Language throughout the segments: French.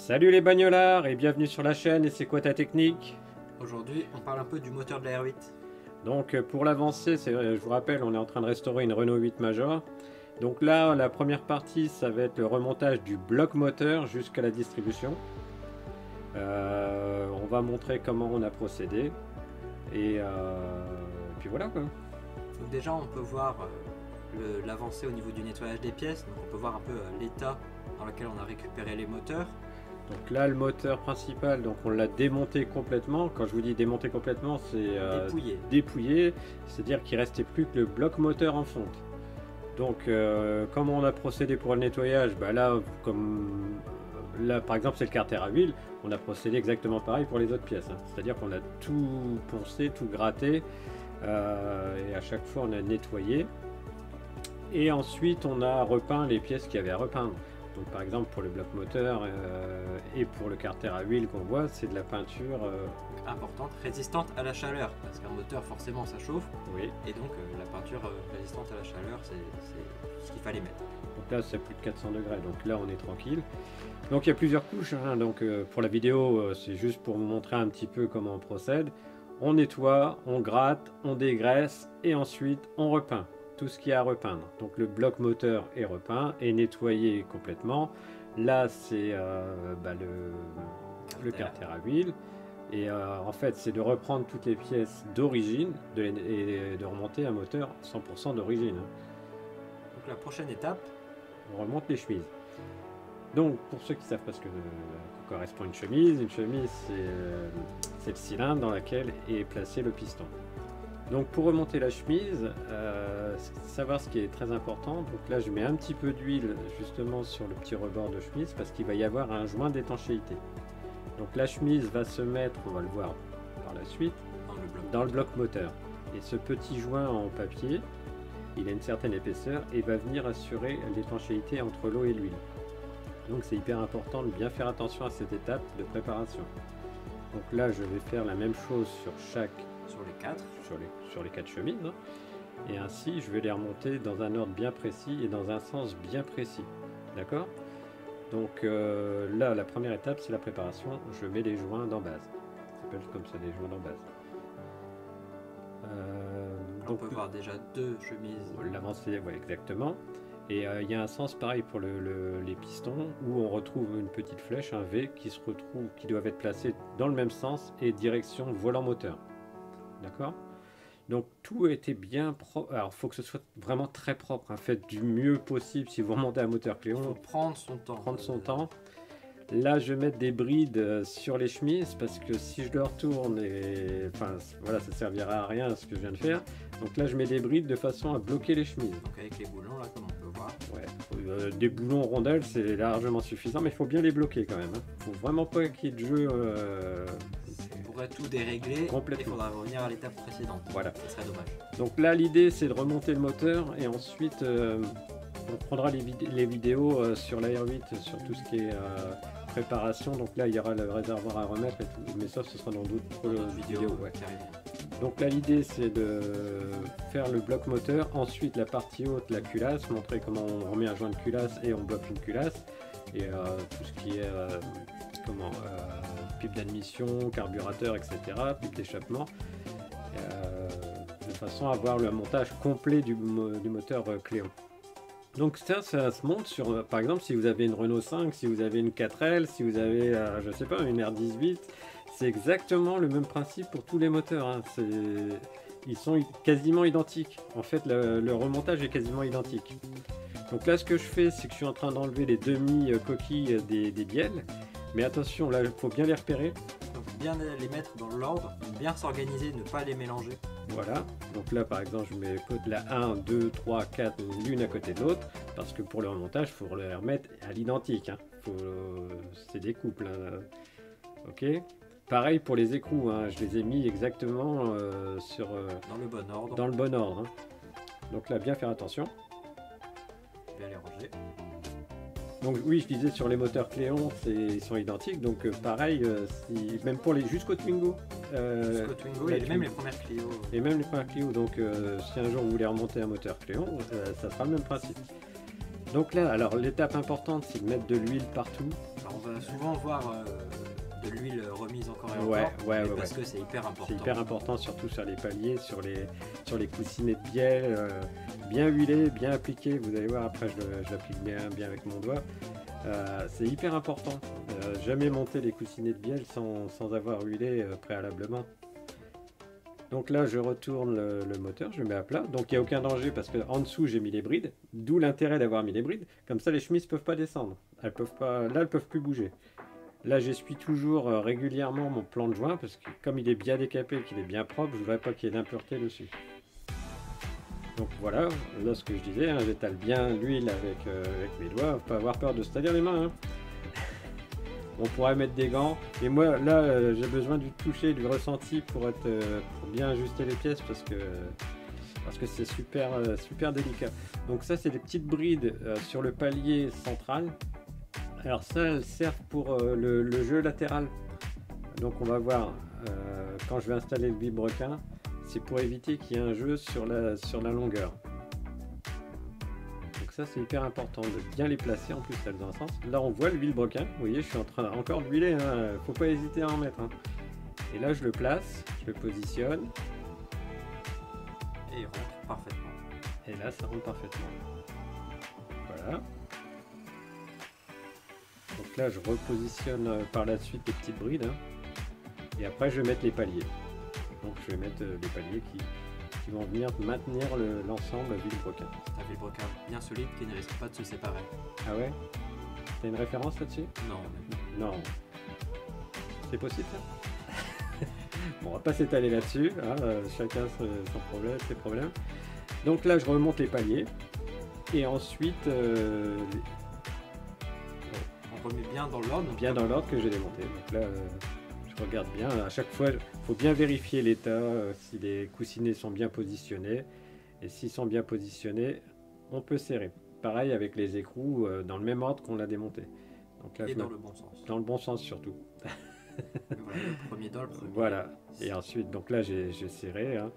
Salut les bagnolards et bienvenue sur la chaîne. Et c'est quoi ta technique? Aujourd'hui, on parle un peu du moteur de la R8. Donc pour l'avancée, je vous rappelle, on est en train de restaurer une Renault 8 Major. Donc là, la première partie, ça va être le remontage du bloc moteur jusqu'à la distribution. On va montrer comment on a procédé. Et puis voilà quoi. Donc déjà, on peut voir l'avancée au niveau du nettoyage des pièces. Donc on peut voir un peu l'état dans lequel on a récupéré les moteurs. Donc là, le moteur principal, donc on l'a démonté complètement. Quand je vous dis démonté complètement, c'est dépouillé, c'est-à-dire qu'il restait plus que le bloc moteur en fonte. Donc, comment on a procédé pour le nettoyage? Bah là, comme là, par exemple, c'est le carter à huile. On a procédé exactement pareil pour les autres pièces. Hein. C'est-à-dire qu'on a tout poncé, tout gratté, et à chaque fois on a nettoyé. Et ensuite, on a repeint les pièces qu'il y avait à repeindre. Donc par exemple pour le bloc moteur et pour le carter à huile qu'on voit, c'est de la peinture importante, résistante à la chaleur, parce qu'un moteur forcément ça chauffe, oui. Et donc la peinture résistante à la chaleur, c'est ce qu'il fallait mettre. Donc là c'est plus de 400 degrés, donc là on est tranquille. Donc il y a plusieurs couches, hein. Donc pour la vidéo c'est juste pour vous montrer un petit peu comment on procède. On nettoie, on gratte, on dégraisse et ensuite on repeint. Tout ce qu'il y a à repeindre. Donc le bloc moteur est repeint et nettoyé complètement. Là c'est le carter à huile. Et en fait c'est de reprendre toutes les pièces d'origine et de remonter un moteur 100% d'origine. Donc la prochaine étape, on remonte les chemises. Donc pour ceux qui savent pas ce que correspond une chemise c'est le cylindre dans lequel est placé le piston. Donc pour remonter la chemise, savoir ce qui est très important. Donc là je mets un petit peu d'huile justement sur le petit rebord de chemise parce qu'il va y avoir un joint d'étanchéité. Donc la chemise va se mettre, on va le voir par la suite, dans le bloc moteur. Et ce petit joint en papier, il a une certaine épaisseur et va venir assurer l'étanchéité entre l'eau et l'huile. Donc c'est hyper important de bien faire attention à cette étape de préparation. Donc là je vais faire la même chose sur les quatre chemises, hein. Et ainsi je vais les remonter dans un ordre bien précis et dans un sens bien précis, d'accord? Donc là la première étape c'est la préparation. Je mets les joints d'embase, ça s'appelle comme ça, des joints d'embase. On peut voir déjà deux chemises, l'avancée, ouais, exactement. Et il y a un sens pareil pour les pistons où on retrouve une petite flèche, un V qui doivent être placés dans le même sens et direction volant moteur. D'accord? Donc tout était bien propre. Alors il faut que ce soit vraiment très propre, hein. Faites du mieux possible si vous remontez un moteur Cléon. Il faut prendre son temps. Là je vais mettre des brides sur les chemises parce que si je le retourne, enfin voilà, ça servira à rien ce que je viens de faire. Donc là je mets des brides de façon à bloquer les chemises. Donc avec les boulons là comme on peut voir. Ouais, des boulons rondelles c'est largement suffisant, mais il faut bien les bloquer quand même, hein. Faut vraiment pas qu'il y ait de jeu. Tout dérégler, complètement. Il faudra revenir à l'étape précédente. Voilà. Ce serait dommage. Donc là l'idée c'est de remonter le moteur et ensuite on prendra les vidéos sur la R8 sur tout ce qui est préparation. Donc là il y aura le réservoir à remettre et tout, mais ça ce sera dans d'autres vidéos. Ouais. Donc là l'idée c'est de faire le bloc moteur, ensuite la partie haute, la culasse, montrer comment on remet un joint de culasse et on bloque une culasse, et tout ce qui est pipe d'admission, carburateur, etc., pipe d'échappement, de façon à avoir le montage complet du moteur Cléon. Donc ça se monte sur, par exemple, si vous avez une Renault 5, si vous avez une 4L, si vous avez, je sais pas, une R18, c'est exactement le même principe pour tous les moteurs, hein. Ils sont quasiment identiques. En fait, le remontage est quasiment identique. Donc là, ce que je fais, c'est que je suis en train d'enlever les demi-coquilles des bielles. Mais attention, là, il faut bien les repérer. Donc bien les mettre dans l'ordre, bien s'organiser, ne pas les mélanger. Voilà, donc là par exemple je mets la 1, 2, 3, 4 l'une à côté de l'autre, parce que pour le remontage il faut les remettre à l'identique, hein. C'est des couples, hein. Ok. Pareil pour les écrous, hein. Je les ai mis exactement dans le bon ordre. Dans le bon ordre, hein. Donc là bien faire attention. Bien les ranger. Donc oui, je disais sur les moteurs Cléon, ils sont identiques, donc pareil, même pour les jusqu'au Twingo. Jusqu'au Twingo et même les premières Clio. Et même les premières Clio, donc si un jour vous voulez remonter un moteur Cléon, ça sera le même principe. Donc là, alors l'étape importante, c'est de mettre de l'huile partout. Alors on va souvent voir de l'huile remise encore et Ouais, encore, ouais, mais ouais, parce ouais. que c'est hyper important. C'est hyper important, surtout sur les paliers, sur les coussinets de bielle, bien huilé, bien appliqué. Vous allez voir, après je l'applique bien avec mon doigt. C'est hyper important. Jamais monter les coussinets de bielle sans avoir huilé préalablement. Donc là, je retourne le moteur, je le mets à plat. Donc il n'y a aucun danger parce qu'en dessous, j'ai mis les brides. D'où l'intérêt d'avoir mis les brides. Comme ça, les chemises ne peuvent pas descendre. Elles peuvent pas, là, elles ne peuvent plus bouger. Là, j'essuie toujours régulièrement mon plan de joint parce que comme il est bien décapé, qu'il est bien propre, je ne voudrais pas qu'il y ait d'impureté dessus. Donc voilà, là ce que je disais, hein, j'étale bien l'huile avec mes doigts, pas avoir peur de se talir les mains. Hein. On pourrait mettre des gants. Et moi, là, j'ai besoin du toucher, du ressenti pour bien ajuster les pièces parce que c'est super délicat. Donc ça, c'est des petites brides sur le palier central. Alors ça, elles servent pour le jeu latéral. Donc on va voir, quand je vais installer le vilebrequin, c'est pour éviter qu'il y ait un jeu sur la longueur. Donc ça c'est hyper important de bien les placer, en plus elles ont un sens. Là on voit le vilebrequin, vous voyez je suis en train encore de huiler, hein. Faut pas hésiter à en mettre. Hein. Et là je le place, je le positionne. Et il rentre parfaitement. Et là ça rentre parfaitement. Voilà. Donc là je repositionne par la suite les petites brides. Hein. Et après je vais mettre les paliers. Donc je vais mettre les paliers qui vont venir maintenir l'ensemble vilebrequin. C'est un vilebrequin bien solide qui ne risque pas de se séparer. Ah ouais? T'as une référence là-dessus? Non. Non. C'est possible ça? Bon, on va pas s'étaler là-dessus, hein, chacun son problème, ses problèmes. Donc là je remonte les paliers et ensuite on remet bien dans l'ordre. Bien dans l'ordre que j'ai démonté. Donc là je regarde bien, à chaque fois il faut bien vérifier l'état, si les coussinets sont bien positionnés. Et s'ils sont bien positionnés, on peut serrer. Pareil avec les écrous, dans le même ordre qu'on l'a démonté. Donc là, et dans le bon sens. Dans le bon sens surtout. Voilà, le premier dans le premier. Voilà. Et ensuite, donc là j'ai serré. Hein.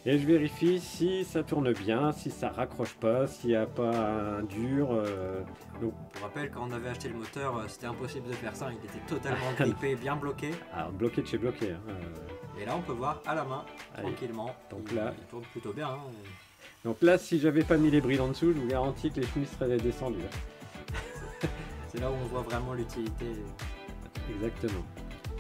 Et je vérifie si ça tourne bien, si ça raccroche pas, s'il n'y a pas un dur. Donc... Pour rappel, quand on avait acheté le moteur, c'était impossible de faire ça. Il était totalement grippé, bien bloqué. Alors bloqué de chez bloqué. Hein. Et là, on peut voir à la main, allez, tranquillement. Donc là, il tourne plutôt bien. Hein. Donc là, si j'avais pas mis les brides en dessous, je vous garantis que les chemises seraient descendues. C'est là où on voit vraiment l'utilité. Exactement.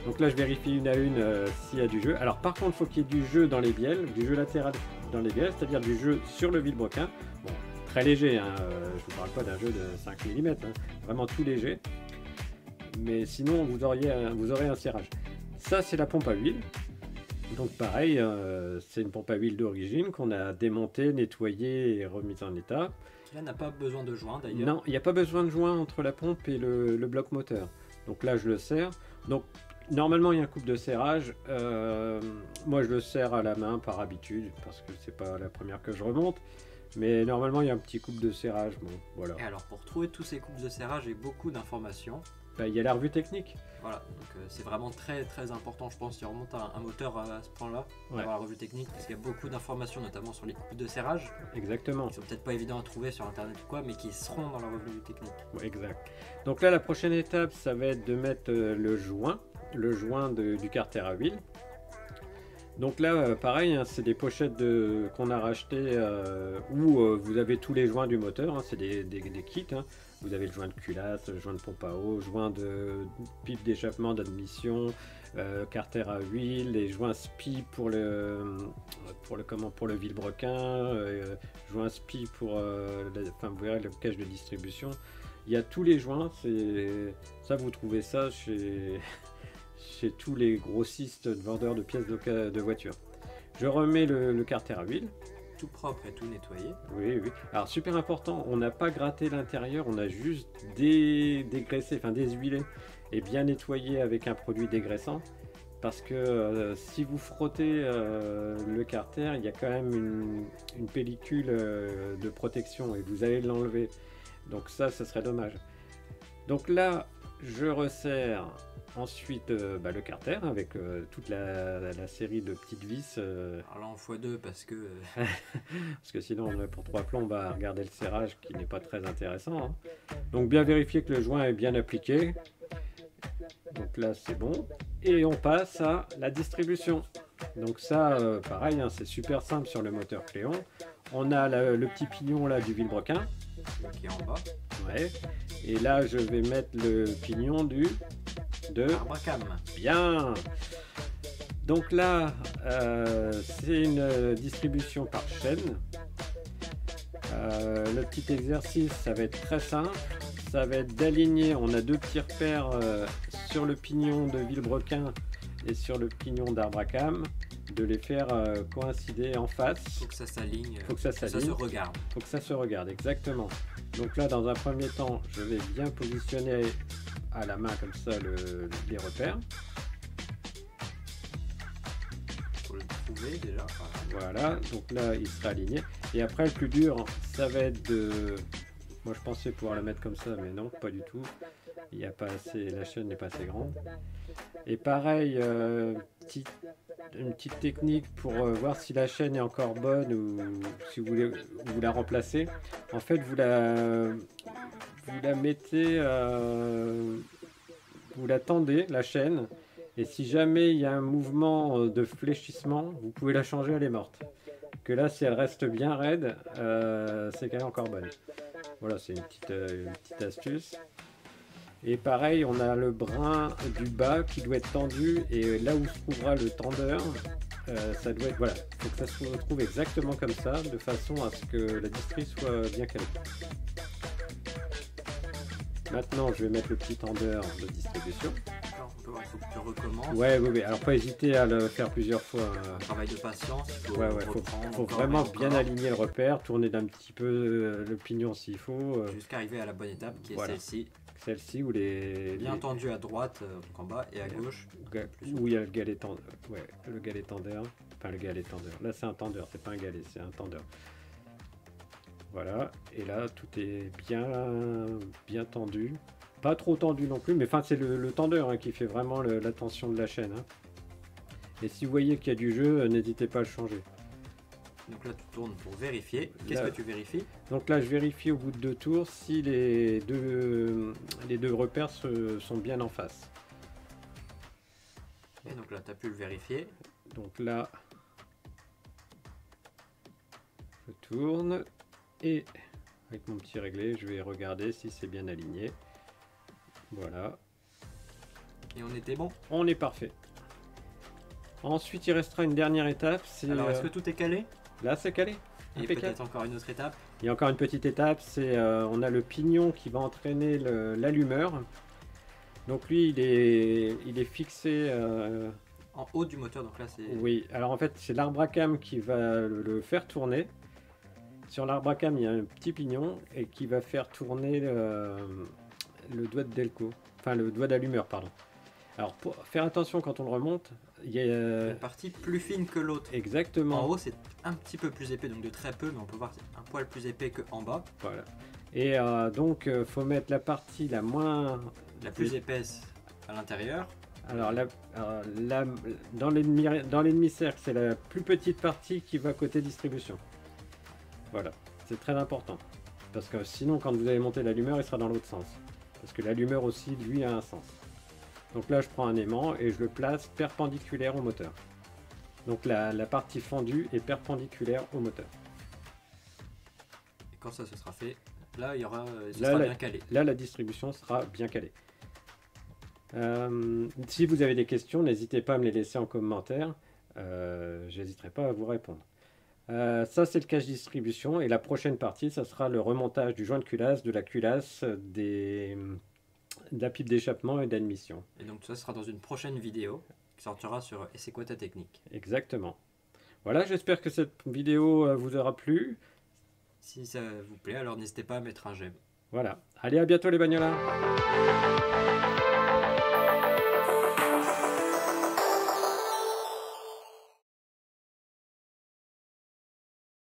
Donc là, je vérifie une à une s'il y a du jeu. Alors par contre, il faut qu'il y ait du jeu dans les bielles, du jeu latéral dans les bielles, c'est-à-dire du jeu sur le vilebrequin. Bon, très léger, hein, je vous parle pas d'un jeu de 5 mm, hein, vraiment tout léger. Mais sinon, vous aurez un serrage. Ça, c'est la pompe à huile. Donc pareil, c'est une pompe à huile d'origine qu'on a démontée, nettoyée et remise en état. Qui là n'a pas besoin de joint d'ailleurs. Non, il n'y a pas besoin de joint entre la pompe et le bloc moteur. Donc là, je le serre. Donc normalement, il y a un couple de serrage. Moi, je le serre à la main par habitude parce que c'est pas la première que je remonte. Mais normalement, il y a un petit couple de serrage. Bon, voilà. Et alors, pour trouver tous ces coupes de serrage et beaucoup d'informations, il y a la revue technique. Voilà, donc c'est vraiment très important, je pense, si on remonte un moteur à ce point-là, Ouais. d'avoir la revue technique, parce qu'il y a beaucoup d'informations, notamment sur les coupes de serrage, Exactement. qui sont peut-être pas évidents à trouver sur internet ou quoi, mais qui seront dans la revue technique. Ouais, exact. Donc là, la prochaine étape, ça va être de mettre le joint du carter à huile. Donc là, pareil, hein, c'est des pochettes qu'on a rachetées où vous avez tous les joints du moteur, hein, c'est des kits. Hein. Vous avez le joint de culasse, le joint de pompe à eau, joint de pipe d'échappement d'admission, carter à huile, les joints SPI pour le vilebrequin, joint SPI pour vous verrez, le cache de distribution. Il y a tous les joints, ça vous trouvez ça chez tous les grossistes de vendeurs de pièces de voiture. Je remets le carter à huile. Tout propre et tout nettoyé. Oui. Alors super important, on n'a pas gratté l'intérieur, on a juste dégraissé, enfin déshuilé et bien nettoyé avec un produit dégraissant. Parce que si vous frottez le carter, il y a quand même une pellicule de protection et vous allez l'enlever. Donc ça serait dommage. Donc là, Je resserre ensuite le carter avec toute la série de petites vis. Alors là en x2 parce que Parce que sinon, pour 3 plombs, on va regarder le serrage qui n'est pas très intéressant. Hein. Donc bien vérifier que le joint est bien appliqué. Donc là, c'est bon. Et on passe à la distribution. Donc ça, pareil, hein, c'est super simple sur le moteur Cléon. On a le petit pignon là du vilebrequin. qui est en bas. Ouais. Et là, je vais mettre le pignon de Arbracam. Bien. Donc là, c'est une distribution par chaîne. Le petit exercice, ça va être très simple. Ça va être d'aligner, on a deux petits repères sur le pignon de vilebrequin et sur le pignon d'Arbracam, de les faire coïncider en face. Faut que ça s'aligne. Faut que ça se s'aligne. regarde. Faut que ça se regarde, exactement. Donc là, dans un premier temps, je vais bien positionner à la main comme ça les repères. Faut le trouver déjà. Voilà, donc là, il sera aligné. Et après, le plus dur, ça va être de... Moi, je pensais pouvoir la mettre comme ça, mais non, pas du tout. Il y a pas assez, la chaîne n'est pas assez grande. Et pareil, une petite technique pour voir si la chaîne est encore bonne ou si vous voulez vous la remplacer. En fait, vous la mettez, vous la tendez, la chaîne. Et si jamais il y a un mouvement de fléchissement, vous pouvez la changer, elle est morte. Que là, si elle reste bien raide, c'est qu'elle est encore bonne. Voilà, c'est une petite astuce. Et pareil, on a le brin du bas qui doit être tendu, et là où se trouvera le tendeur, ça doit être, voilà, il faut que ça se retrouve exactement comme ça, de façon à ce que la distrie soit bien calée. Maintenant, je vais mettre le petit tendeur de distribution. Alors, on peut voir, il faut que tu recommences. Ouais. Alors, pas hésiter à le faire plusieurs fois. Un travail de patience. Il Faut vraiment bien aligner le repère, tourner d'un petit peu le pignon s'il faut. Jusqu'à arriver à la bonne étape qui est voilà. celle-ci. Celle-ci où bien tendu à droite, donc en bas, et à gauche. Où il y a le galet tendeur. Ouais, le galet tendeur. Enfin, le galet tendeur. Là, c'est un tendeur, c'est pas un galet, c'est un tendeur. Voilà, et là, tout est bien tendu. Pas trop tendu non plus, mais enfin, c'est le tendeur hein, qui fait vraiment la tension de la chaîne. Hein. Et si vous voyez qu'il y a du jeu, n'hésitez pas à le changer. Donc là, tu tournes pour vérifier. Qu'est-ce que tu vérifies? Donc là, je vérifie au bout de 2 tours si les deux repères sont bien en face. Et donc là, tu as pu le vérifier. Donc là, je tourne et avec mon petit réglé, je vais regarder si c'est bien aligné. Voilà. Et on était bon? On est parfait. Ensuite, il restera une dernière étape. Alors, est-ce que tout est calé? Là, c'est calé. Et peut-être encore une autre étape. Il y a encore une petite étape, c'est on a le pignon qui va entraîner l'allumeur. Donc lui, il est fixé en haut du moteur. Donc là, c'est. Oui. Alors en fait, c'est l'Arbracam qui va le faire tourner. Sur l'Arbracam, il y a un petit pignon et qui va faire tourner le doigt de Delco, enfin le doigt d'allumeur, pardon. Alors pour faire attention quand on le remonte, il y a une partie plus fine que l'autre. Exactement. En haut, c'est un petit peu plus épais, donc de très peu, mais on peut voir que c'est un poil plus épais que en bas. Voilà. Et donc, faut mettre la partie la plus épaisse à l'intérieur. Alors, dans l'ennemi-cercle, c'est la plus petite partie qui va côté distribution. Voilà, c'est très important. Parce que sinon, quand vous allez monter l'allumeur, il sera dans l'autre sens. Parce que l'allumeur aussi, lui, a un sens. Donc là, je prends un aimant et je le place perpendiculaire au moteur. Donc la partie fendue est perpendiculaire au moteur. Et quand ça se sera fait, là, il y aura, sera bien calé. Là, la distribution sera bien calée. Si vous avez des questions, n'hésitez pas à me les laisser en commentaire. J'hésiterai pas à vous répondre. Ça, c'est le cache distribution. Et la prochaine partie, ça sera le remontage du joint de culasse, de la culasse, de la pipe d'échappement et d'admission. Et donc, tout ça sera dans une prochaine vidéo qui sortira sur « Et c'est quoi ta technique ?» Exactement. Voilà, j'espère que cette vidéo vous aura plu. Si ça vous plaît, alors n'hésitez pas à mettre un j'aime. Voilà. Allez, à bientôt les bagnolards.